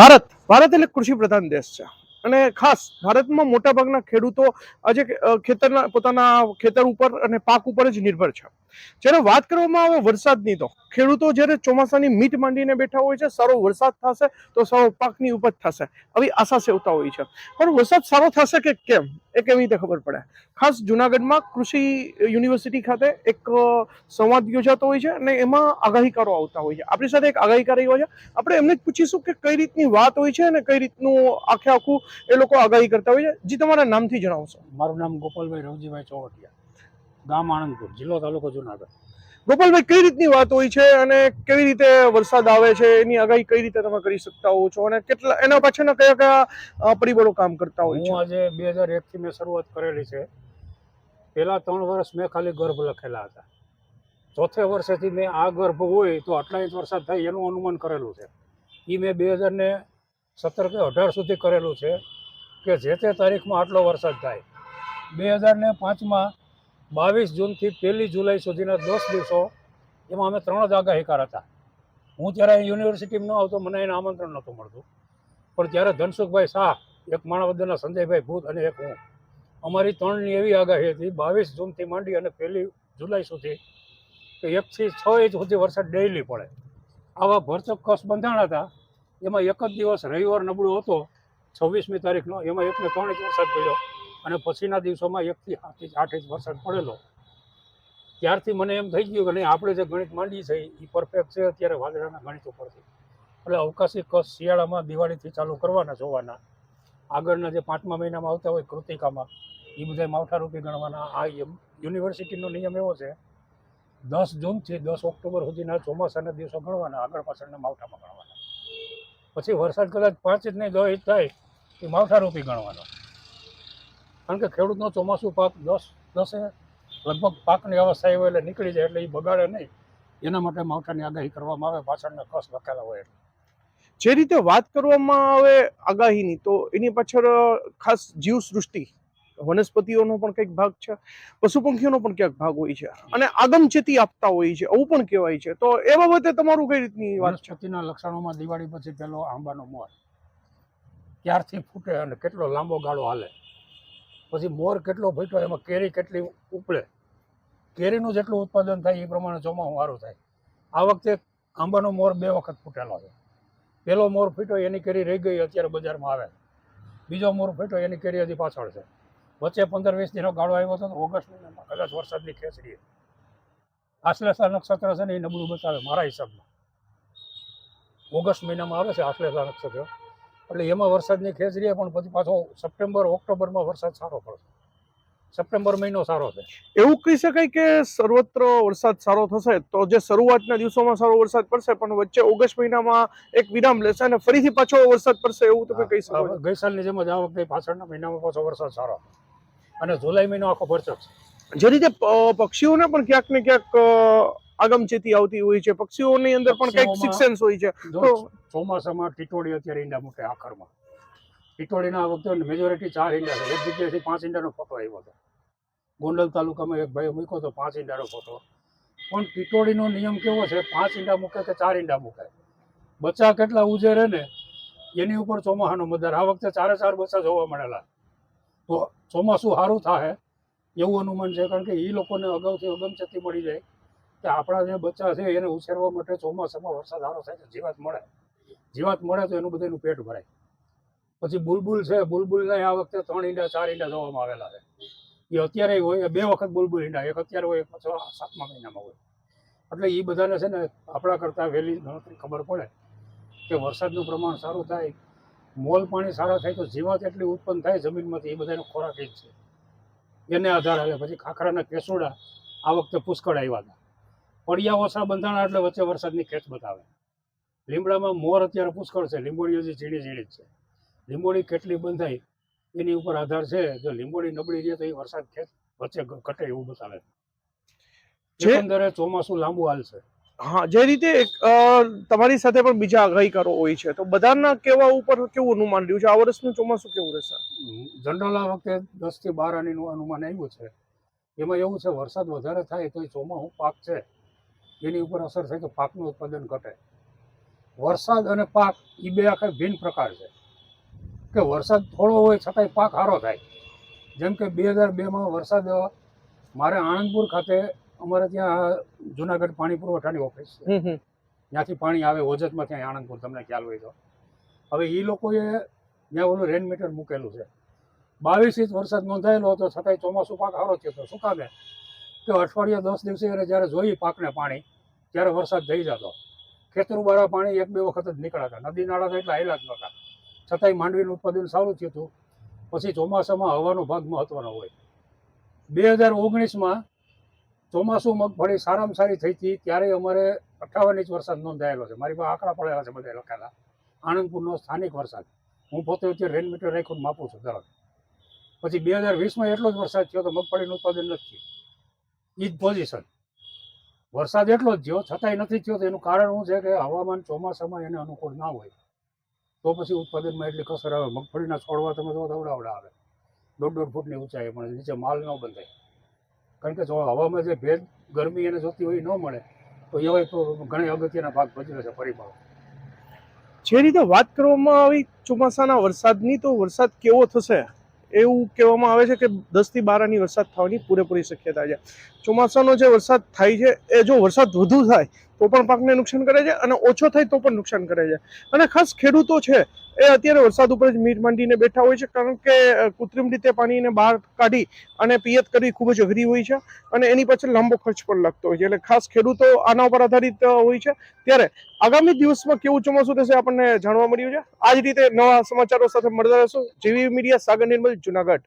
ભારત એટલે કૃષિ પ્રધાન દેશ છે અને ખાસ ભારતમાં મોટાભાગના ખેડૂતો આજે પોતાના ખેતર ઉપર અને પાક ઉપર જ નિર્ભર છે. જ્યારે વાત કરવામાં આવે વરસાદની, તો ખેડૂતો જ્યારે ચોમાસાની મીટ માંડીને બેઠા હોય છે, સારો વરસાદ થશે તો સારો પાકની ઉપજ થશે આવી આશા સેવતા હોય છે. પણ વરસાદ સારો થશે કે કેમ એ કેવી રીતે ખબર પડે? ખાસ જુનાગઢમાં કૃષિ યુનિવર્સિટી ખાતે એક સંવાદ યોજાતો હોય છે અને એમાં આગાહીકારો આવતા હોય છે. આપણી સાથે એક આગાહીકાર હોય છે, આપણે એમને જ પૂછીશું કે કઈ રીતની વાત હોય છે અને કઈ રીતનું આખું એ લોકો આગાહી કરતા હોય છે. જી, તમારા નામથી જણાવશો? મારું નામ ગોપાલભાઈ રવજીભાઈ ચોવટિયા, ગામ આણંદપુર, જિલ્લો તાલુકો જુનાગઢ. ગોપાલભાઈ, કઈ રીતની વાત હોય છે અને કેવી રીતે વરસાદ આવે છે એની આગાહી કઈ રીતે તમે કરી શકતા હો છો અને કેટલા એના પાછળના કયા કયા પરિબળો કામ કરતા હોય છે? હું આજે 2001 થી મેં શરૂઆત કરેલી છે. પહેલા 3 વર્ષ મેં ખાલી ગર્ભ લખેલા હતા. ચોથે વર્ષેથી મેં આ ગર્ભ હોય તો આટલા ઇંચ વરસાદ થાય એનું અનુમાન કરેલું છે. એ મેં 2017 કે 18 સુધી કરેલું છે કે જે તે તારીખમાં આટલો વરસાદ થાય. 2005માં 22 જૂનથી 1 જુલાઈ સુધીના 10 દિવસો એમાં અમે 3 જ આગાહીકાર હતા. હું ત્યારે યુનિવર્સિટીમાં ન આવતો, મને એને આમંત્રણ નહોતું મળતું. પણ ત્યારે ધનસુખભાઈ શાહ, એક માણાવદરના સંજયભાઈ ભૂત અને એક હું, અમારી 3ની એવી આગાહી હતી 22 જૂનથી માંડી અને 1 જુલાઈ સુધી કે 1 થી 6 ઇંચ સુધી વરસાદ ડેઈલી પડે. આવા ભરચોક્કસ બંધાણ હતા. એમાં એક જ દિવસ રવિવાર નબળો હતો 26મી તારીખનો, એમાં 1 ને 3 ઇંચ વરસાદ પડ્યો અને પછીના દિવસોમાં 1 થી 7 ઇંચ 8 ઇંચ વરસાદ પડેલો. ત્યારથી મને એમ થઈ ગયું કે નહીં, આપણે જે ગણિત માંડીએ છીએ એ પરફેક્ટ છે અત્યારે વાદળાના ગણિત ઉપરથી. એટલે અવકાશી કસ શિયાળામાં દિવાળીથી ચાલુ કરવાના જોવાના. આગળના જે 5મા મહિનામાં આવતા હોય કૃતિકામાં, એ બધા માવઠારૂપી ગણવાના. આ યુનિવર્સિટીનો નિયમ એવો છે 10 જૂનથી 10 ઓક્ટોબર સુધીના ચોમાસાના દિવસો ગણવાના, આગળ પાછળના માવઠામાં ગણવાના. પછી વરસાદ કદાચ 5 ઇંચ નહીં 10 ઇંચ થાય એ માવઠારૂપી ગણવાનો. કારણ કે ખેડૂતનો ચોમાસું પાક 10 લગભગ પાકની અવસ્થા હોય એટલે નીકળી જાય, એટલે એ બગાડે નહીં, એના માટે માવઠાની આગાહી કરવામાં આવે, પાછળના કસ લખેલા હોય. જે રીતે વાત કરવામાં આવે આગાહીની, તો એની પાછળ ખાસ જીવસૃષ્ટિ, વનસ્પતિઓનો પણ કંઈક ભાગ છે, પશુ પંખીઓનો પણ ક્યાંક ભાગ હોય છે અને આગમચેતી આપતા હોય છે, આવું પણ કહેવાય છે. તો એ બાબતે તમારું કઈ રીતની વાત છે? વનસ્પતિના લક્ષણોમાં દિવાળી પછી પેલો આંબાનો મોર ક્યારથી ફૂટે અને કેટલો લાંબો ગાળો હાલે, પછી મોર કેટલો ફૂટ્યો એમાં કેરી કેટલી ઉપડે, કેરીનું જેટલું ઉત્પાદન થાય એ પ્રમાણે ચોમાસું સારું થાય. આ વખતે આંબાનો મોર 2 વખત ફૂટેલો છે. પહેલો મોર ફૂટ્યો એની કેરી રહી ગઈ, અત્યારે બજારમાં આવે. બીજો મોર ફૂટ્યો એની કેરી હજી પાછળ છે. વચ્ચે 15-20 દિનનો ગાળો આવ્યો હતો, ઓગસ્ટ મહિનામાં કદાચ વરસાદની ખેંચડી. આશ્લેષા નક્ષત્ર છે ને એ નબળું બતાવે મારા હિસાબમાં. ઓગસ્ટ મહિનામાં આવે છે આશ્લેષા નક્ષત્ર, એટલે એમાં વરસાદની ખેંચડી. પણ પછી પાછો સપ્ટેમ્બર ઓક્ટોબરમાં વરસાદ સારો પડશે. સપ્ટેમ્બર મહિનો સારો છે. એવું કહી શકાય કે સર્વત્ર વરસાદ સારો થશે તો જે શરૂઆતના દિવસોમાં સારો વરસાદ પડશે, પણ વચ્ચે ઓગસ્ટ મહિનામાં એક વિરામ લેશે અને ફરીથી પાછો વરસાદ પડશે, એવું તમે કહી શકો છો? ગઈ સાલની જેમ જ આ વખતે પાછળના મહિનામાં પાછો વરસાદ સારો અને જુલાઈ મહિનો આખો ભરચક છે. જે રીતે પક્ષીઓને પણ ક્યાંક ને ક્યાંક આગમચેતી આવતી હોય છે, પક્ષીઓની અંદર પણ કંઈક સિક્સ સેન્સ હોય છે. તો ચોમાસામાં ટીટોળી અત્યારે ઈંડા મૂકે આખરમાં. ટીટોળીના આ વખતે મેજોરિટી 4 ઈંડા છે. એક જગ્યાએથી 5 ઈંડાનો ફોટો આવ્યો હતો. ગોંડલ તાલુકામાં એક ભાઈ મૂક્યો હતો 5 ઈંડાનો ફોટો. પણ ટીટોળીનો નિયમ કેવો છે, 5 ઈંડા મૂકે કે 4 ઈંડા મૂકે, બચ્ચા કેટલા ઉજેરે ને એની ઉપર ચોમાસાનો મદાર. આ વખતે 4 બચ્ચા જોવા મળેલા. તો ચોમાસું સારું થાય એવું અનુમાન છે, કારણ કે એ લોકોને અગાઉથી અગમચેતી મળી જાય કે આપણા જે બચ્ચા છે એને ઉછેરવા માટે ચોમાસામાં વરસાદ સારો થાય તો જીવાત મળે તો એનું બધાનું પેટ ભરાય. પછી બુલબુલ છે, બુલબુલને આ વખતે 3 ઈંડા 4 ઈંડા જોવામાં આવેલા છે. એ અત્યારે હોય 2 વખત બુલબુલ ઈંડા, એક અત્યારે હોય, એક 7મા મહિનામાં હોય. એટલે એ બધાને છે ને આપણા કરતાં વહેલી ગણતરી ખબર પડે કે વરસાદનું પ્રમાણ સારું થાય, મોલ પાણી સારા થાય તો જીવાત એટલી ઉત્પન્ન થાય જમીનમાંથી, એ બધાનો ખોરાક જ છે, એને આધાર આવે. પછી ખાખરાના કેસુડા આ વખતે પુષ્કળ આવ્યા હતા. પડિયા ઓછા બંધાણા એટલે વચ્ચે વરસાદની ખેંચ બતાવે. લીમડામાં મોર અત્યારે પુષ્કળ છે, લીંબોડી હજી ઝીણી જ છે. લીંબોડી કેટલી બંધાય એની ઉપર આધાર છે. જો લીંબોડી નબળી રહે તો એ વરસાદ ખેંચ વચ્ચે ઘટે એવું બતાવે. એકંદરે ચોમાસું લાંબુ હાલશે. હા, જે રીતે તમારી સાથે પણ બીજા આગાહીકારો હોય છે, તો બધાના કેવા ઉપર કેવું અનુમાન રહ્યું છે આ વર્ષનું ચોમાસું કેવું રહેશે? જનરલ આ વખતે 10 થી 12 આનીનું અનુમાન આવ્યું છે. એમાં એવું છે, વરસાદ વધારે થાય તો એ ચોમાસું પાક છે એની ઉપર અસર થાય તો પાકનું ઉત્પાદન ઘટે. વરસાદ અને પાક એ બે આખા ભિન્ન પ્રકાર છે. કે વરસાદ થોડો હોય છતાંય પાક સારો થાય. જેમ કે 2002માં વરસાદ, મારે આણંદપુર ખાતે અમારે ત્યાં જુનાગઢ પાણી પુરવઠાની ઓફિસ છે, ત્યાંથી પાણી આવે ઓજતમાં, ત્યાં આણંદપુર, તમને ખ્યાલ હોય તો. હવે એ લોકોએ ત્યાં ઓલું રેન મીટર મૂકેલું છે. 22 ઇંચ વરસાદ નોંધાયેલો હતો, છતાંય ચોમાસું પાક સારો થયો હતો. શું કામે? કે અઠવાડિયા 10 દિવસે જ્યારે જોઈએ પાકને પાણી, ત્યારે વરસાદ થઈ જતો. ખેતરબારા પાણી 1-2 વખત જ નીકળાતા, નદી નાળા તો એટલા આવેલા જ નહોતા, છતાંય માંડવીનું ઉત્પાદન સારું થયું હતું. પછી ચોમાસામાં હવાનો ભાગ મહત્વનો હોય. 2019માં ચોમાસું મગફળી સારામાં સારી થઈ હતી, ત્યારે અમારે 58 ઇંચ વરસાદ નોંધાયેલો છે. મારી પાસે આંકડા પડેલા છે બધા લખેલા, આણંદપુરનો સ્થાનિક વરસાદ. હું પોતે અત્યારે રેન મીટર રાખીને માપું છું દરરોજ. પછી 2020માં એટલો જ વરસાદ થયો તો મગફળીનું ઉત્પાદન નથી થયું. એ જ પોઝિશન, વરસાદ એટલો જ થયો છતાંય નથી થયો. તો એનું કારણ શું છે કે હવામાન ચોમાસામાં એને અનુકૂળ ના હોય, તો પછી ઉત્પાદનમાં એટલી કસર આવે. મગફળીના છોડવા તમે જો અવડાવડા આવે, 1.5 ફૂટની ઊંચાઈ, પણ નીચે માલ ન બંધાય. કારણ કે જો હવામાં જે ભેજ ગરમી એને જોતી હોય એ ન મળે, તો એવા તો ઘણી અગત્યના ભાગ ભજવે છે પરિબળો. જે રીતે વાત કરવામાં આવી ચોમાસાના વરસાદની, તો વરસાદ કેવો થશે એવું કહેવામાં આવે છે કે 10 થી 12 આની વરસાદ થવાની પૂરેપૂરી શક્યતા છે. ચોમાસાનો જે વરસાદ થાય છે એ જો વરસાદ વધુ થાય તો પણ પાકને નુકસાન કરે છે, અને ઓછો થાય તો પણ નુકસાન કરે છે. અને ખાસ ખેડૂતો છે એ અત્યારે વરસાદ ઉપર જ મીટ માંડીને બેઠા હોય છે, કારણ કે કૃત્રિમ રીતે પાણીને બહાર કાઢી અને પિયત કરવી ખૂબ જ અઘરી હોય છે, અને એની પાછળ લાંબો ખર્ચ પણ લાગતો હોય છે. એટલે ખાસ ખેડૂતો આના ઉપર આધારિત હોય છે. ત્યારે આગામી દિવસમાં કેવું ચોમાસું થશે આપણને જાણવા મળ્યું છે. આ જ રીતે નવા સમાચારો સાથે મળતા રહેશું. જેવી મીડિયા, સાગર નિર્મલ, જુનાગઢ.